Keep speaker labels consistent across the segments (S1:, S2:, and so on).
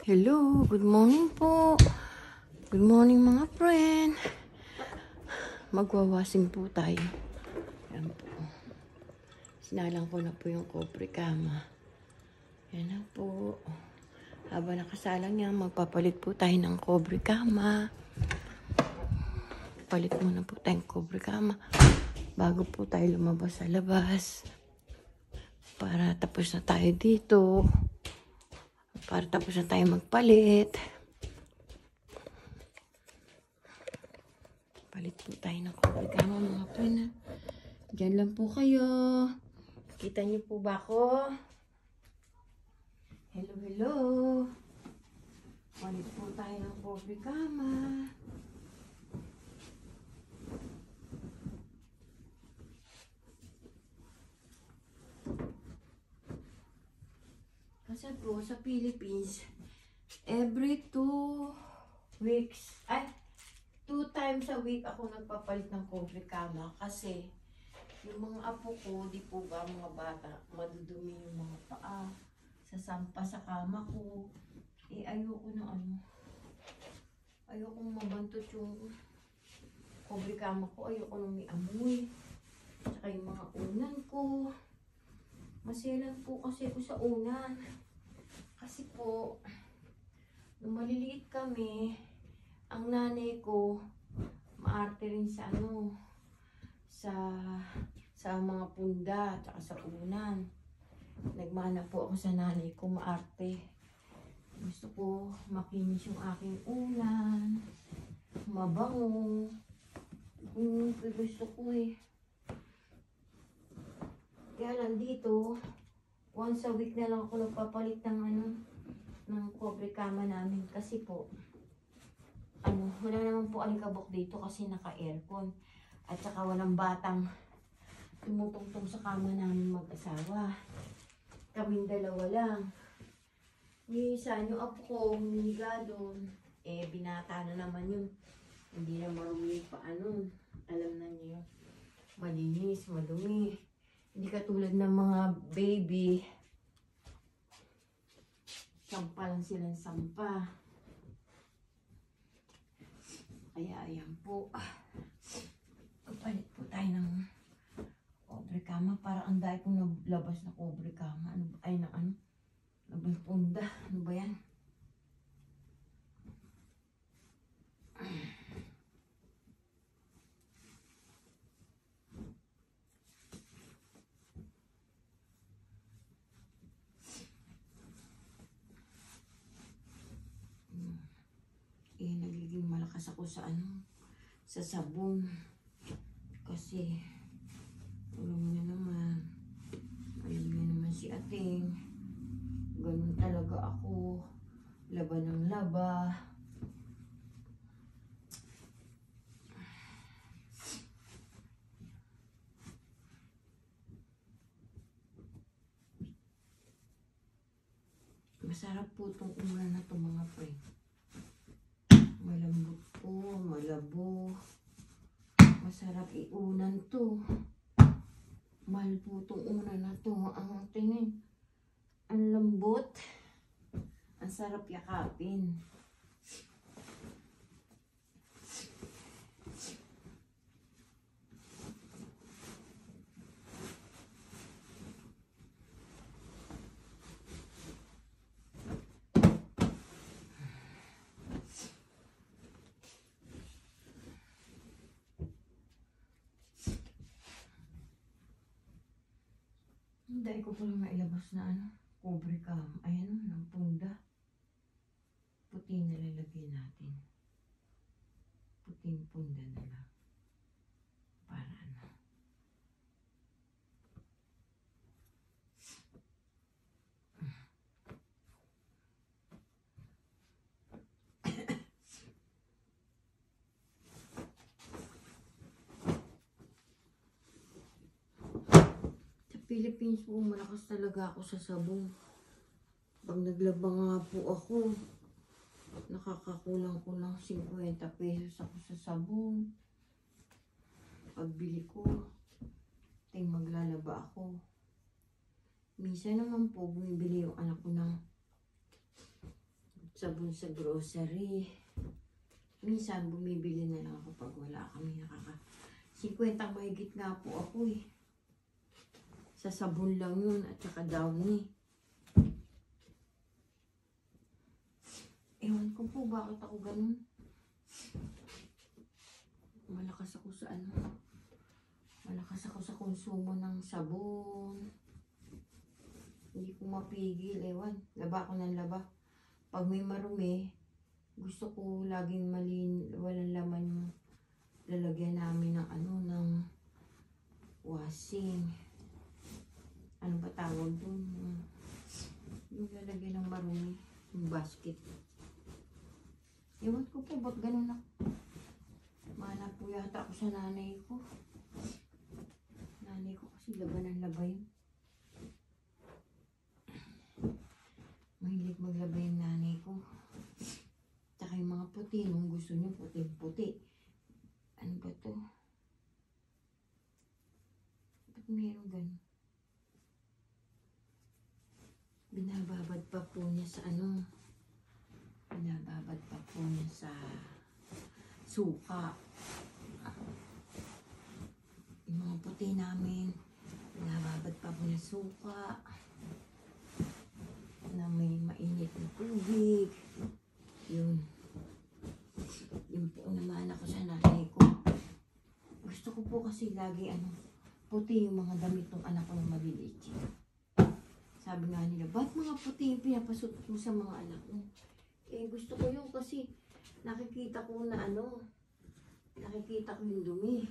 S1: Hello, good morning po. Good morning mga friend. Magwawasing po tayo. Yan po. Sinalang ko na po yung cobre kama. Yan na po. Habang nakasalang yan, magpapalit po tayo ng cobre kama. Palit muna po tayong cobre kama bago po tayo lumabas sa labas. Para tapos na tayo dito. Para tapos na tayo magpalit. Palit po tayo ng cobre kama mga friend. Diyan lang po kayo. Kita niyo po ba ako? Hello, hello. Palit po tayo ng cobre kama. Kasi po sa Philippines, every 2 weeks, 2 times a week ako nagpapalit ng cobre kama kasi yung mga apo ko, di po ba mga bata, madudumi yung mga paa, sasampa sa kama ko. Ayoko na ayoko mabantot yung cobre kama ko, ayoko nang may amoy. Tsaka yung mga unan ko. Maselan po kasi ako sa unan. Kasi po, nung maliliit kami, ang nanay ko, maarte rin sa sa mga punda, tsaka sa unan. Nagmana po ako sa nanay ko, maarte. Gusto ko makinis yung aking unan, mabango. Gusto ko Kaya lang dito, once a week na lang ako nagpapalit ng cobre kama namin. Kasi po, wala naman po alikabok dito kasi naka-aircon. At saka walang batang tumutungtong sa kama namin mag-asawa. Kaming dalawa lang. Minsan, yung apo ko, humihiga doon. Binata na naman yun. Hindi na marumi pa Alam na niyo. Malinis, madumi. Hindi katulad ng mga baby. Sampa lang silang sampa. Kaya ayan po. Papalit po tayo ng cobre kama. Para ang dahil kong naglabas na cobre kama. Labas punda. Ano ba yan? Nagiging malakas ako sa sa sabon. Kasi alam niyo naman si ating, ganun talaga ako, laba ng laba. Masarap po itong ulan na ito mga friend. Malambot po, malabo. Masarap iunan to. Mahal po itong unan na to. Ang tingin, ang lambot. Ang sarap yakapin. Dahil ko pala mailabas na cobre kama. Ayan ng punda. Puti na lalagyan natin. Puting punda na lang. Para Philippines po, malakas talaga ako sa sabong. Pag naglaba nga po ako, nakakakulang ko ng 50 pesos ako sa sabong. Pagbili ko, maglalaba ako. Minsan naman po, bumibili yung anak ko ng sabon sa grocery. Minsan bumibili na lang ako pag wala kami. 50 mahigit nga po ako eh. Sa sabon lang yun at saka Downy. Ewan ko po bakit ako ganun. Malakas ako sa ano. Malakas ako sa konsumo ng sabon. Hindi ko mapigil. Ewan, laba ako ng laba. Pag may marumi, gusto ko laging walang laman yung lalagyan namin ng ano, ng washing. Ano ba tawag dun? Yung lalagyan ng marumi, yung basket. Ewan ko po, ba't ganun ako? Mana po yata ako sa nanay ko. Nanay ko kasi laban ng laba yun. Mahilig maglaba yung nanay ko. Tsaka yung mga puti, nung gusto nyo puti-puti. Ano ba to? Ba't meron ganun? Binababad pa po niya sa ano? Binababad pa po niya sa suka. Yung mga puti namin, binababad pa po niya suka. Na may mainit na tubig. Yun. Yun po naman ako sa nanay ko. Gusto ko po kasi lagi puti yung mga damit ng anak ko na maliliit. Sabi nga nila, ba't mga puti yung pinapasot mo sa mga anak mo? Eh gusto ko yun kasi nakikita ko na nakikita ko yung dumi.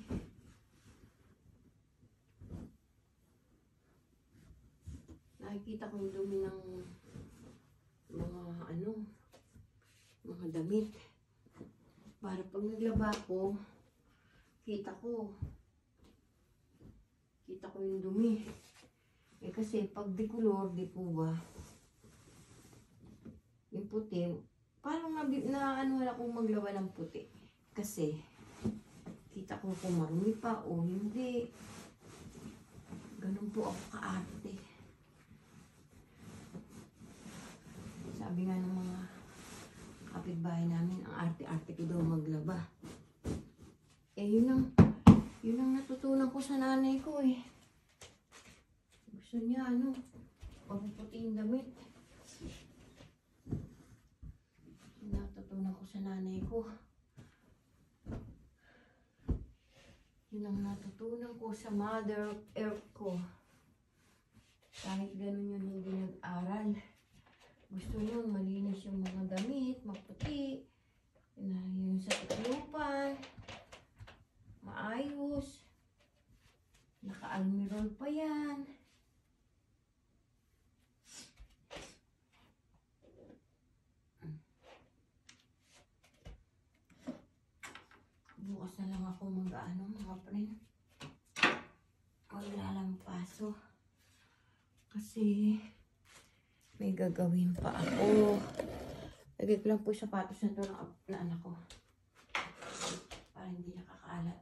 S1: Nakikita ko yung dumi ng mga damit. Para pag naglaba ko, kita ko yung dumi. Eh kasi pag decolor, di po ba, yung puti, parang na akong maglaba ng puti. Kasi, kita ko kung marumi pa o hindi. Ganun po ako kaarte. Sabi nga ng mga kapitbahay namin, ang arte-arte ko daw maglaba. Eh, yun ang natutunan ko sa nanay ko eh. Gusto niya, papuputi yung damit. Natutunan ko sa nanay ko. Yun ang natutunan ko sa Mother Earth ko. Kahit ganun yun hindi nag-aral. Gusto niyo malinis yung mga damit, maputi. Yung sa tiklupan. Maayos. Naka-almirol pa yan. Bukas na lang ako mga friend. Maglalampaso. Kasi may gagawin pa ako. Lagay ko lang po yung sapatos na ito na anak ko. Para hindi nakakaalat.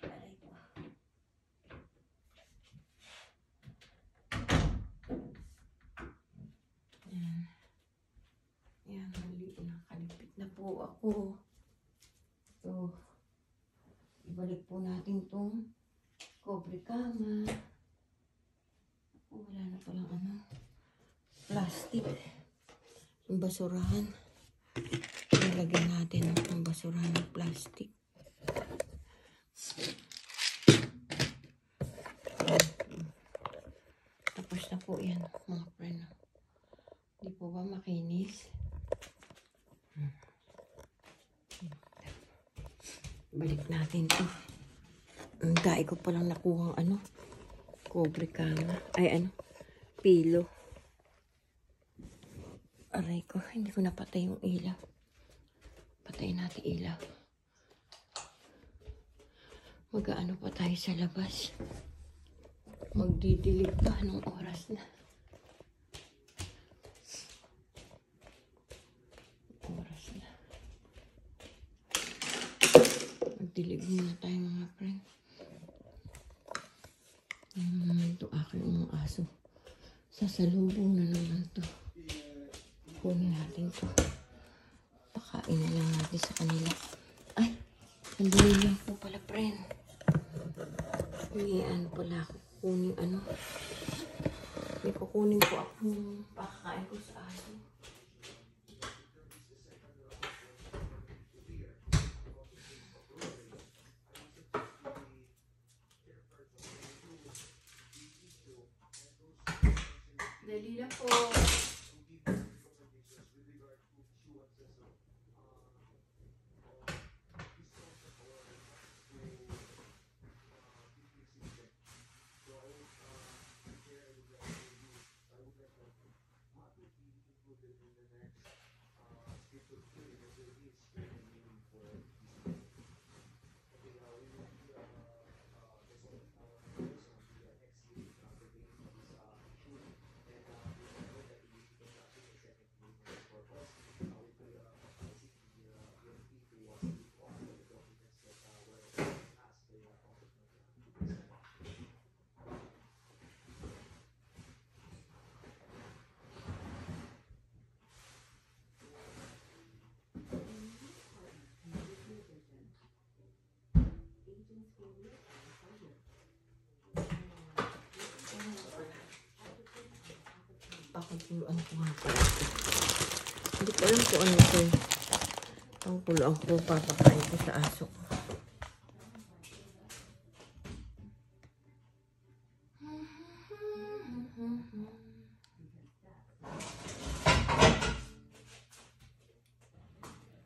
S1: Aray ko. Yan. Yan, nakalipit na po ako. So, ibalik po natin itong cobre kama. Wala na palang plastic. Yung basurahan. Nilagyan natin ang basurahan ng plastic. Tapos na po yan, mga friend. Hindi po ba makinis? Balik natin to. Ang dai ko palang nakuha cobre kama. Ay pilo. Aray ko, hindi ko napatay yung ilaw. Patayin natin ilaw. Mag-ano pa tayo sa labas. Magdidilig pa. Anong oras na? Oras na. Magdilig muna tayo mga friend.
S2: natin to aking mga aso. Sasalubong na naman to. Kunin natin to. Pakain na lang natin sa kanila. Ay, sandali lang po pala, friend. May ano pala ako. Kunin ano. May kukunin ko akong pakakain ko sa aso. Dali lang po. Pakuluan ko nga po ito. Hindi ko alam kung ano ito eh. Pakuluan ko, papakain ko sa aso ko.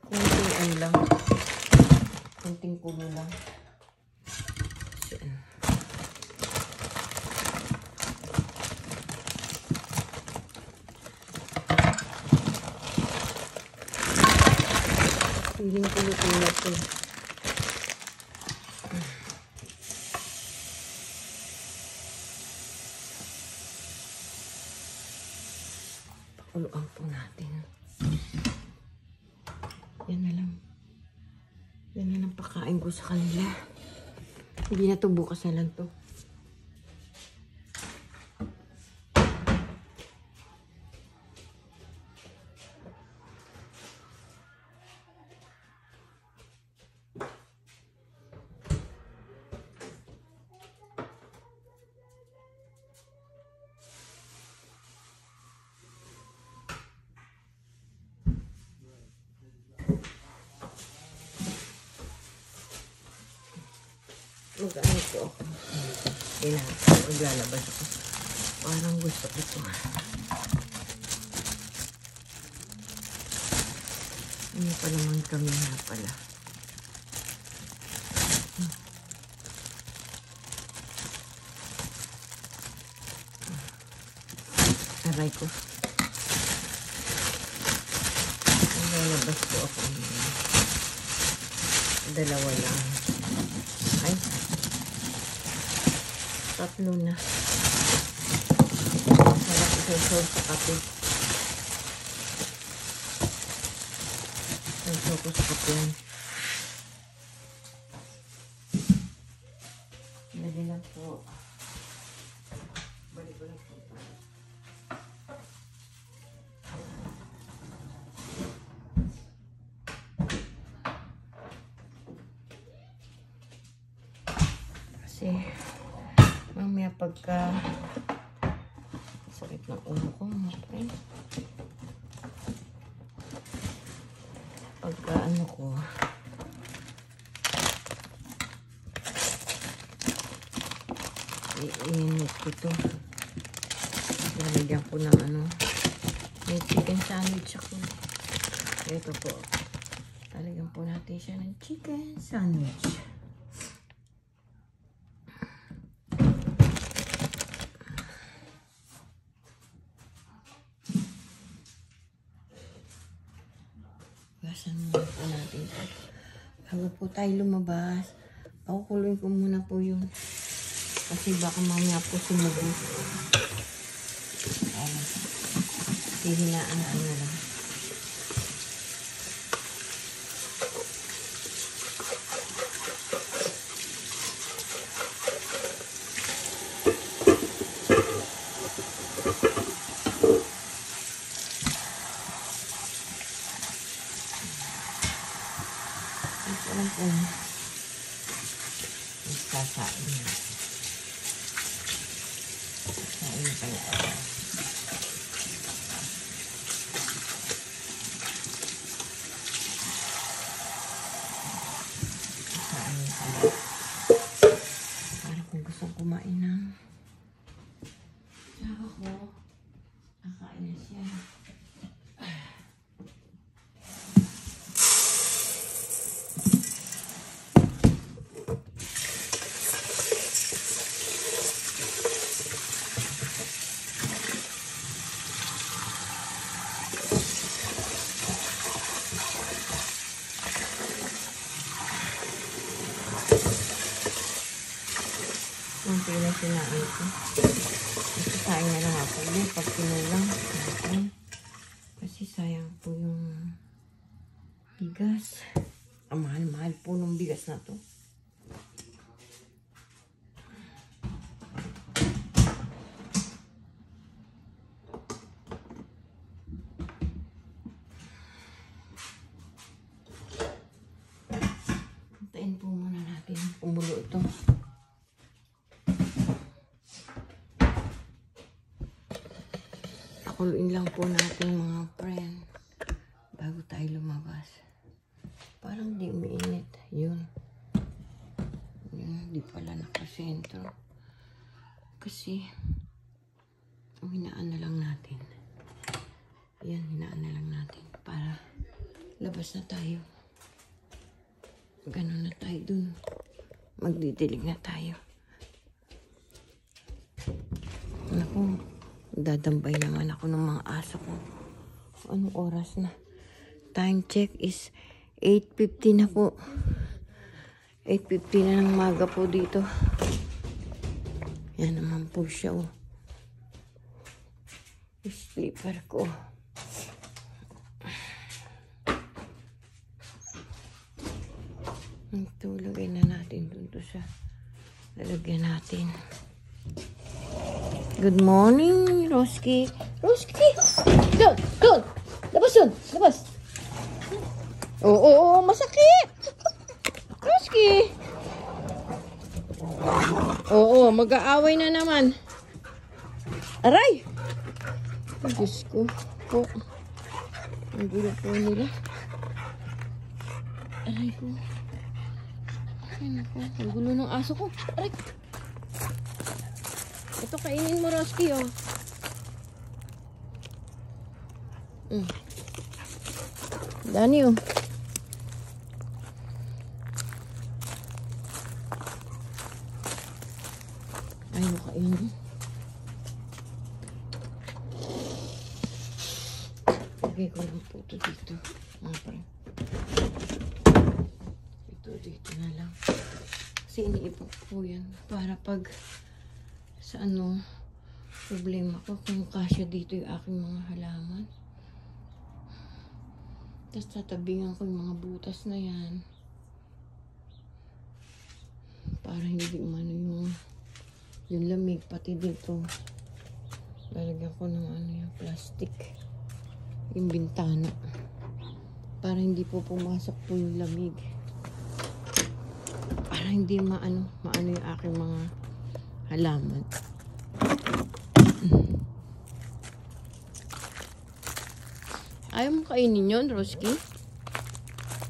S2: Kunting ano lang. Kunting kulo lang. Hindi na kulutin natin. Pakuluan po natin. Yan na lang. Yan na lang pakain ko sa kanila. Hindi na to, bukas na lang to. Mag-ano po ako. Maglalabas ako. Parang gusto ko ito. Ano pa naman kami na pala. Aray ko. Maglalabas po ako. Dalawa lang. Ay. Tatlo na. Sarap isaw sa kape. Isaw ko sa kape yan. Dali lang po. Balik ko lang po. Kasi mamaya pagka sakit ng ulo ko, okay? Pagka ano ko iinit ko ito. Lalagyan ko ng ano, may chicken sandwich ako. Ito po, lalagyan po natin siya ng chicken sandwich. Gasan muna po natin. Bago po tayo lumabas, pakukuloy ko muna po yun. Kasi baka mamaya po sumubo. Hihinaan ko na lang. Kain na kayo. Kain na kayo. Para kung gusto kumain ng tsaka ko, kakain na siya. Kunti na sinain ko. Kain na lang ako ulit pag kinulang. Kasi sayang po yung bigas. Ang mahal-mahal po ng bigas na to. Hintayin po muna natin kumulo ito. Pakuluin lang po natin mga friend bago tayo lumabas. Parang di umiinit. Yun. Yun, di pala nakasentro. Kasi hinaan na lang natin. Yan, hinaan na lang natin para labas na tayo. Ganun na tayo dun. Magdidilig na tayo. Naku, dadambay naman ako ng mga aso ko. Anong oras na? Time check is 8:50 na po. 8:50 na ng maga po dito. Yan naman po siya, oh. Sleeper ko. Tulogin na natin dun to sa lalagyan natin. Good morning, Roski. Roski! Doon! Doon! Labas doon! Labas! Oo, masakit! Roski! Oo, mag-aaway na naman. Aray! Ay, Diyos ko. Po. Ang gulo po nila. Aray ko. Ay, naku. Ang gulo ng aso ko. Aray! Ito, kainin mo, Roski, oh. Dani, oh. Ayaw kainin. Lagay ko lang po ito dito. Ito dito na lang. Kasi iniipok po yan. Para pag sa ano, problema ko kung kasya dito yung aking mga halaman. Tapos tatabingan ko yung mga butas na yan. Para hindi umano yung lamig pati dito. Lalagyan ko ng ano yung plastic. Yung bintana. Para hindi po pumasok po yung lamig. Para hindi maano yung aking mga halaman. Ayaw mo kainin yun, Roski?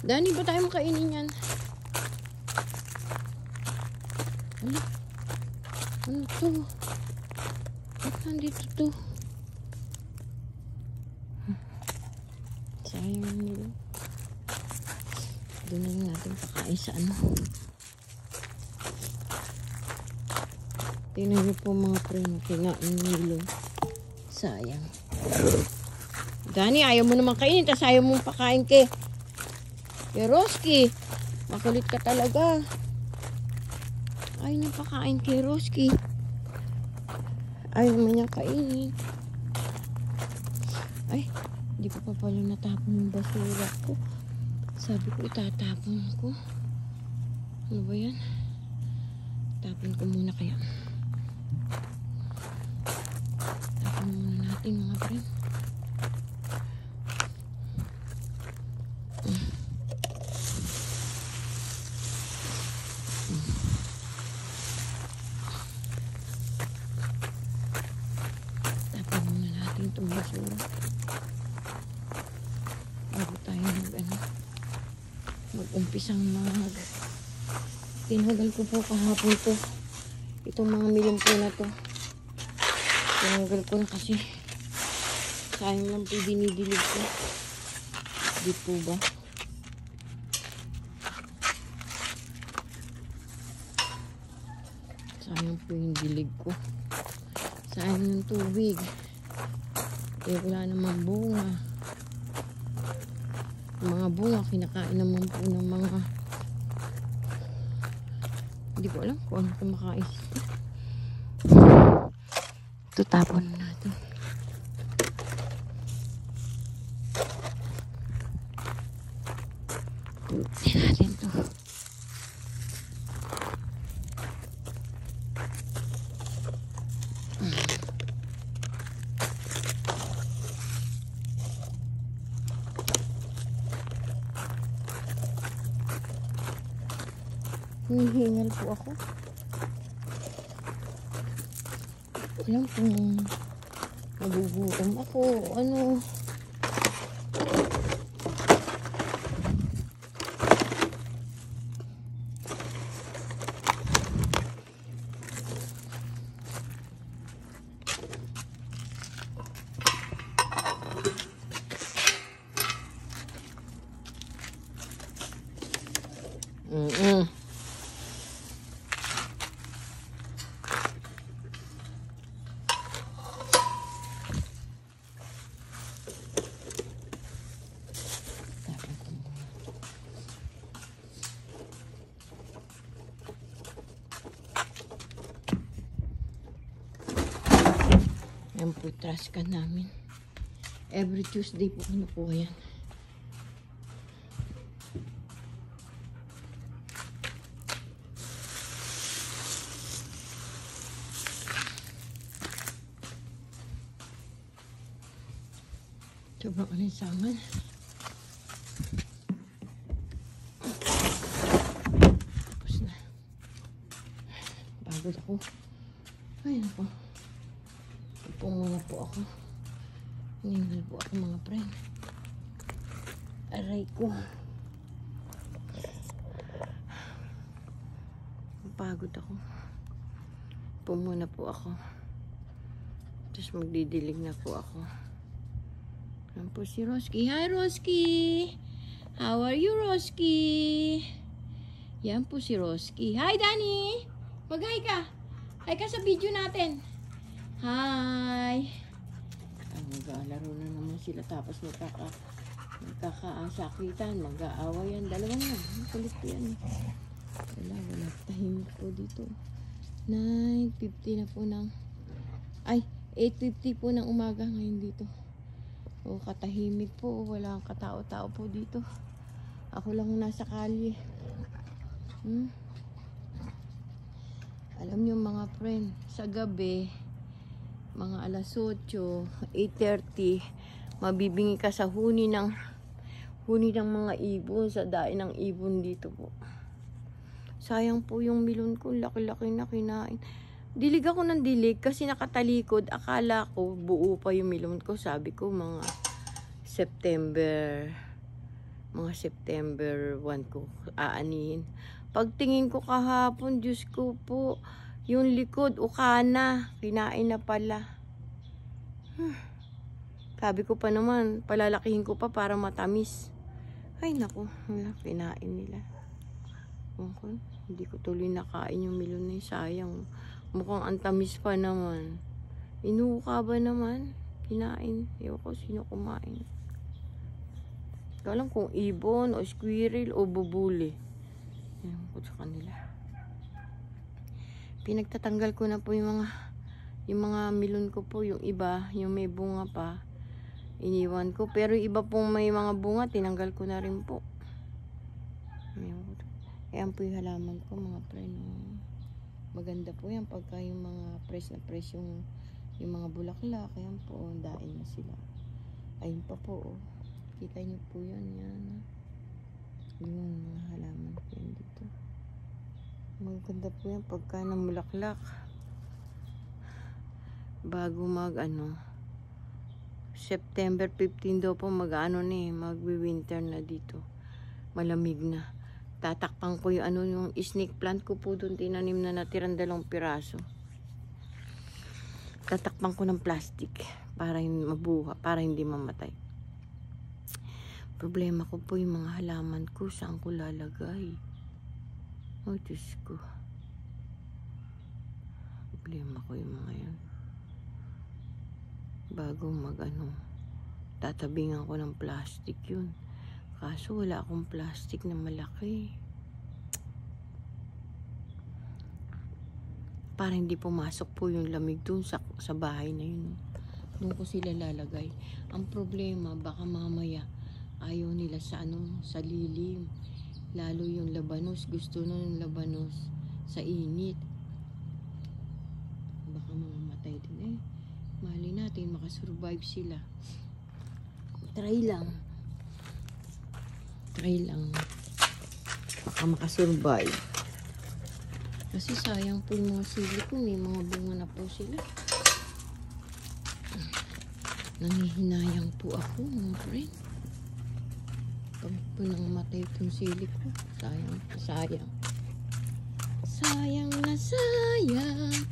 S2: Dani, ba tayo mo kainin yan? Ano to? Ba't nandito to? Sayang nila. Doon na lang natin pakain sa ano. Tingnan niyo po mga primo, kinain nilo. Sayang. Dani, ayaw mo naman kainin, tas ayaw mong pakain kay Roski. Makulit ka talaga. Ayaw niya pakain kay Roski. Ayaw mo niya kainin. Ay, hindi ko pa pala natapon yung basura ko. Sabi ko itatapon ko. Ano ba yan? Tapon ko muna kaya. Tapon muna natin mga friend. yung basura. Bago tayo mag-umpisang tinagal ko po kahapon to. Itong mga milyon po na to. Tinagal ko na kasi sayang lang po dinidilig ko. Di po ba? Sayang po yung dilig ko. Sayang yung tubig. Eh wala namang bunga. Yung mga bunga kinakain naman po ng mga hindi ko alam kung ano kumakain. Ito tapon na natin. Tingnan natin to. Hinihingal po ako. Alam kung nagugutom ako. Ano? Yan po trash can namin. Every Tuesday po kinukuha yan. Sobrang alinsangan. Tapos na. Pagod ako. Ay, ako. Upo muna po ako. Hiningal po ako mga friend. Aray ko. Pagod ako. Upo muna po ako. Tapos magdidilig na po ako. Yan po si Roski. Hi, Roski! How are you, Roski? Yan po si Roski. Hi, Danny! Mag-hi ka. Hi ka sa video natin. Hi! Mag-aalaro na naman sila tapos magkakaasakitan, mag-aawayan. Dalawang yan. Kulit po yan. Wala. Tahimik po dito. 9:50 na po ng 8:50 po ng umaga ngayon dito. O, katahimik po. Walang katao-tao po dito. Ako lang nasa kalye. Alam niyo mga friend, sa gabi, mga alas 8, 8:30, mabibingi ka sa huni ng mga ibon, sa dain ng ibon dito po. Sayang po yung milon ko, laki-laki na kinain. Dilig ako ng dilig kasi nakatalikod. Akala ko buo pa yung milon ko. Sabi ko mga September 1 ko aanihin. Pagtingin ko kahapon, Diyos ko po, yung likod, ukana. Kinain na pala. Sabi ko pa naman, palalakihin ko pa para matamis. Ay naku, kinain nila. Okay. Hindi ko tuloy nakain yung milon na yun. Sayang. Mukhang antamis pa naman. Inuuka ba naman? Kinain. Ewan ko sino kumain. Ikaw lang kung ibon o squirrel o bubuli. Ewan ko sa kanila. Pinagtatanggal ko na po yung mga milon ko po. Yung iba, yung may bunga pa, iniwan ko. Pero iba pong may mga bunga, tinanggal ko na rin po. Ayan po yung halaman ko mga friend. Maganda po yan pagka yung mga fresh na fresh yung mga bulaklak. Ayan po, dain na sila. Ayun pa po. Kita niyo po yan. Yung mga halaman po yan dito. Maganda po yan pagka namulaklak. Bago September 15 daw po mag-ano magwi-winter na dito. Malamig na. Tatakpan ko yung snake plant ko po doon, tinanim na natirang 2 piraso. Tatakpan ko ng plastic para hindi mabuha, para hindi mamatay. Problema ko po yung mga halaman ko, saan ko lalagay? Oh, Diyos ko. Problema ko yung mga yan. Bago tatabingan ko ng plastic yun. Kaso wala akong plastic na malaki. Para hindi pumasok po yung lamig dun sa bahay na yun. Doon ko sila lalagay. Ang problema, baka mamaya ayaw nila sa lilim. Lalo yung labanos, gusto na ng labanos sa init. Baka mamamatay din Mali natin, makasurvive sila. Try lang. Baka makasurvive. Kasi sayang po yung mga sili ko, may mga bunga na po sila. Nangihinayang po ako, mga friend. Pag po nangamatay itong sili ko, sayang. Sayang na sayang.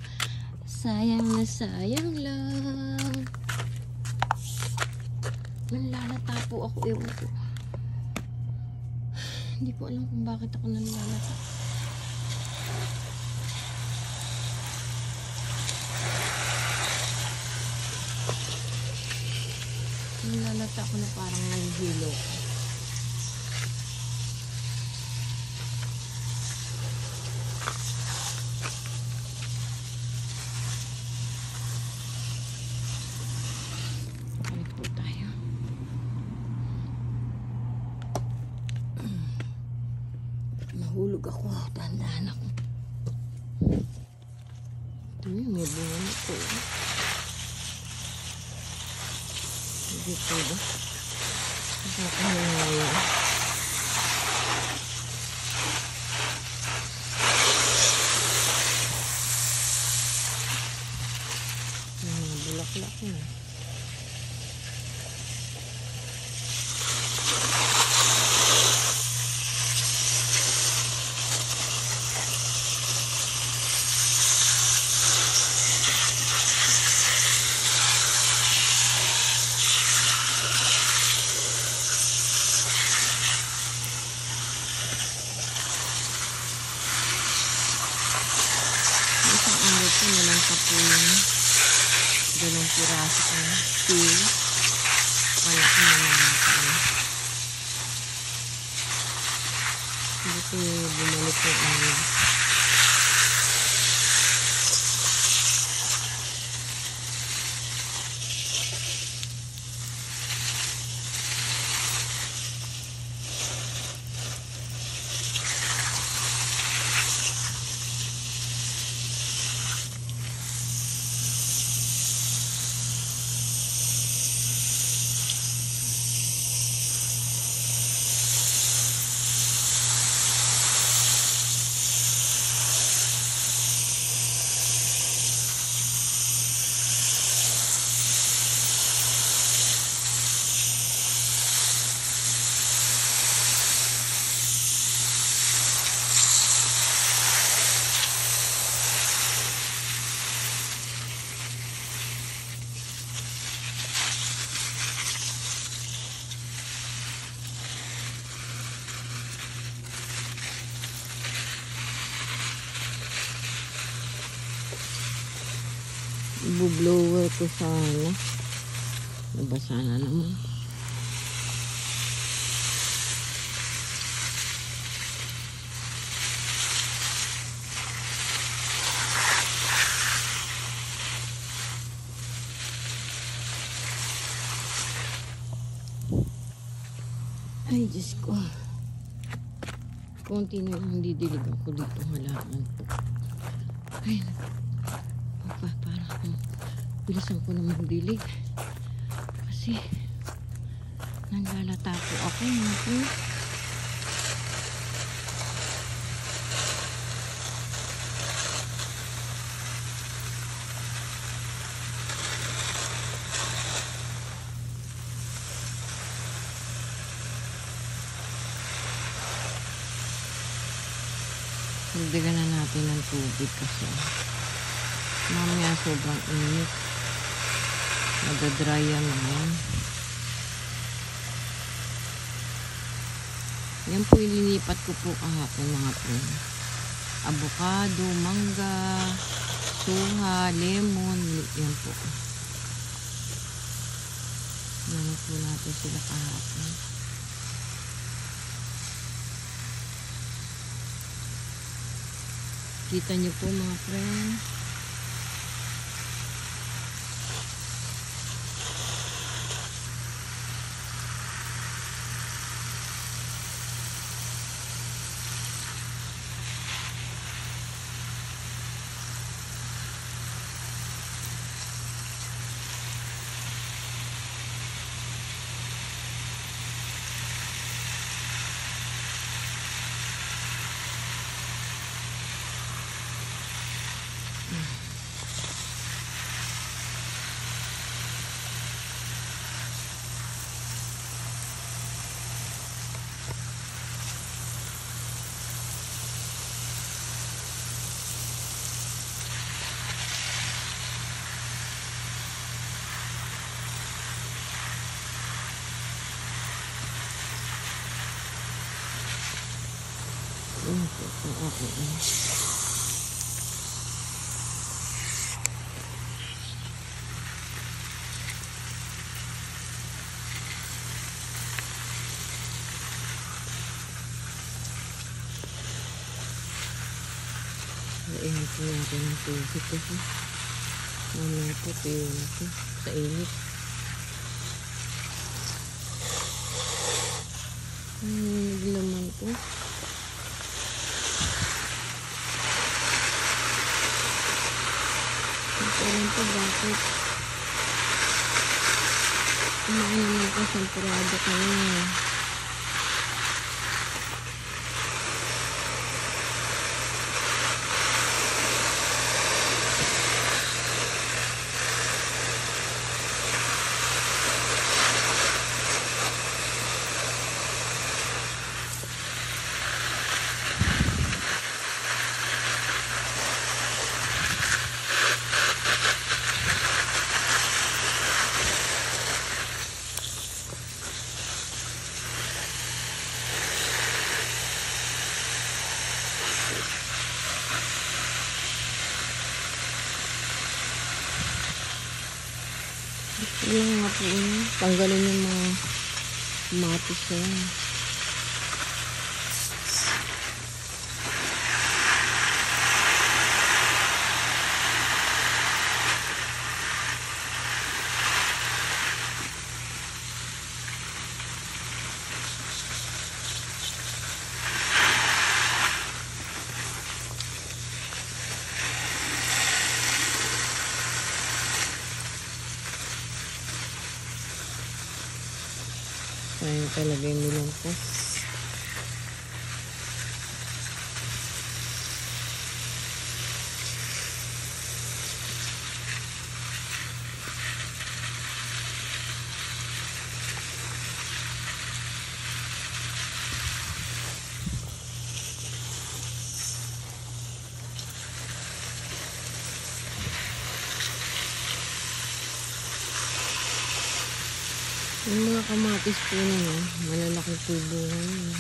S2: Sayang na sayang lang. Nanlalata po ako, ewan ko. Hindi ko alam kung bakit ako nanlalata. Nanlalata ako na parang nanghilo. Balik po tayo. Mahulog ako. Tandaan ako. Ito yung may bunga ko. Dito ba? Nakakahinaya. Mga bulaklak na. Isang araw po naman pa po yung 2 piraso ko na steel. Wala ko naman tayo. Hindi ko bumalik yung araw. Ibublower ko sana. Nabasa na naman. Ay, Diyos ko. Konti na lang didilig ako dito halaman po. Ay, parang bilisan ko na magdilig. Kasi nanlalata po ako. Dagdagan na natin ng tubig kasi mamaya sobrang init. Nadadry yan naman. Yan po ililipat ko po kahapon mga friend. Avocado, mangga, suha, lemon, yan po. Yan po natin sila kahapon. Kita niyo po mga friend. Okay. Init natin ang tubig kasi mamaya po tuyo na po sa init. Naglaman po. Alam po bakit kumain naman po sa purado kami. Yung nga po yun, tanggalin yung mga matis na yan. Sayang talaga yung milong ko. Yung mga kamatis po na yun, malalaking po bunga yun.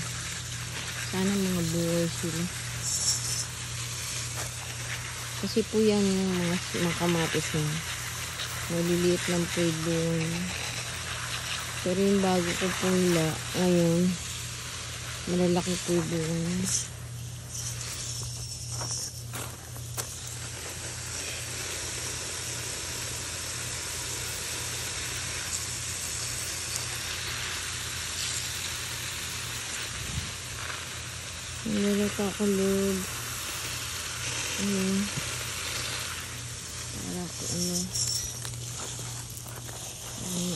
S2: Sana mga buhay sila. Kasi po yan yung mga kamatis na maliliit lang po yung bunga yun. Pero yung bago ko pula, ngayon, malalaki po yung bunga yun. Nalilata ko, Lord. Para ko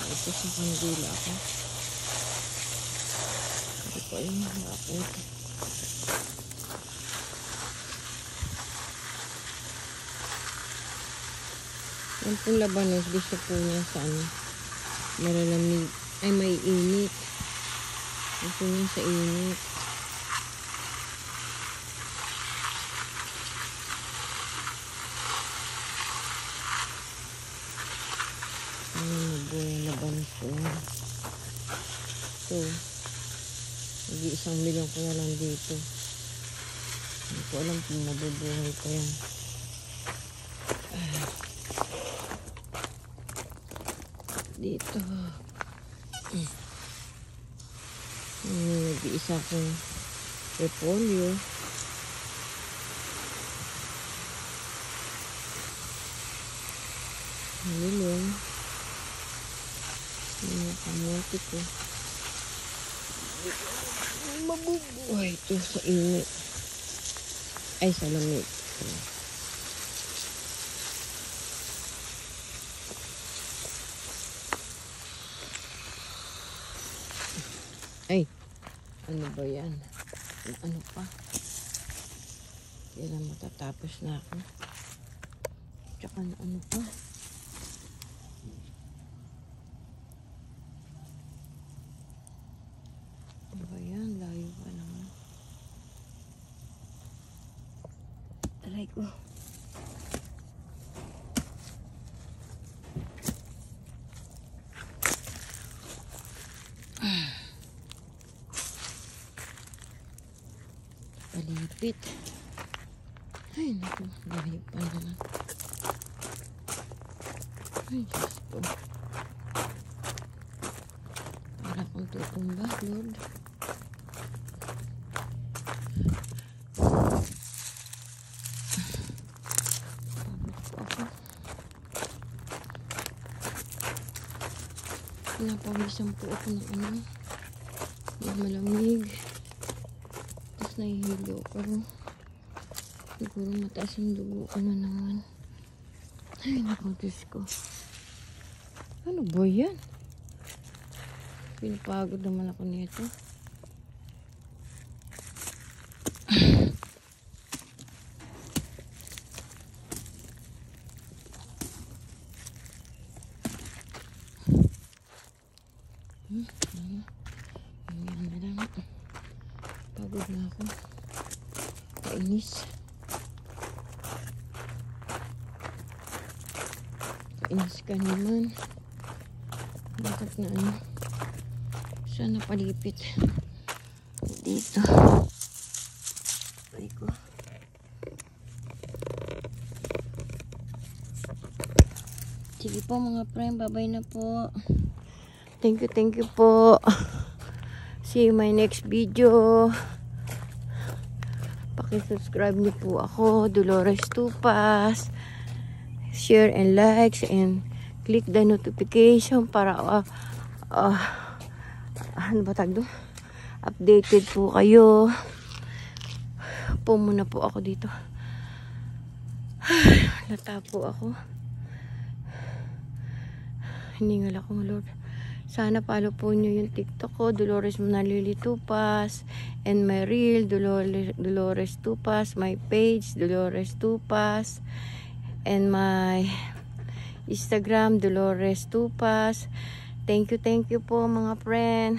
S2: ito sa kandila ako. Hindi ko alam bakit. Yan pong labanos, gusto po niya sa malalamig. Ay, may init. Gusto niya sa init. Buhay na banso. Ito. Nag-1 milyon ko na lang dito. Hindi ko alam kung mabubuhay pa yan. Dito. Nag-iisa kong repolyo. Milyon. Yung kamote ko. Mabubuhay ito sa init. Ay, sa lamig. Ay, ano ba yan? Ano pa? Kailan matatapos na ako? Tsaka ano pa? Ano ba yan? Layo pa naman. Aray ko. Palipit. Ay, naku. Layo pa naman. Ay, Diyos ko. Para kong tutumba, Lord. Pinapawisan po ako ng ano. Yung malamig. Tapos nahihilo. Pero siguro mataas yung dugo ko na naman. Ay, naku, Diyos ko. Ano ba yan? Pinapagod naman ako nito. Ayan na lang. Pagod na ako. Kainis. Kainis ka naman. Bakit na ano? Sana palipit. Dito. Ay ko. Sige po mga friend. Bye-bye na po. Thank you po. See you my next video. Paki-subscribe niyo po ako, Dolores Tupas. Share and likes and click the notification para ano ba tag doon? Updated po kayo. Po muna po ako dito. Lata po ako. Hiningal ako, Lord. Sana follow po nyo yung TikTok ko, Dolores Manalili Tupas, and my reel, Dolores Tupas, my page, Dolores Tupas, and my Instagram, Dolores Tupas. Thank you po mga friend.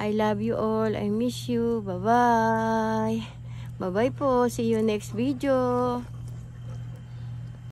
S2: I love you all. I miss you. Bye-bye. Bye-bye po. See you next video.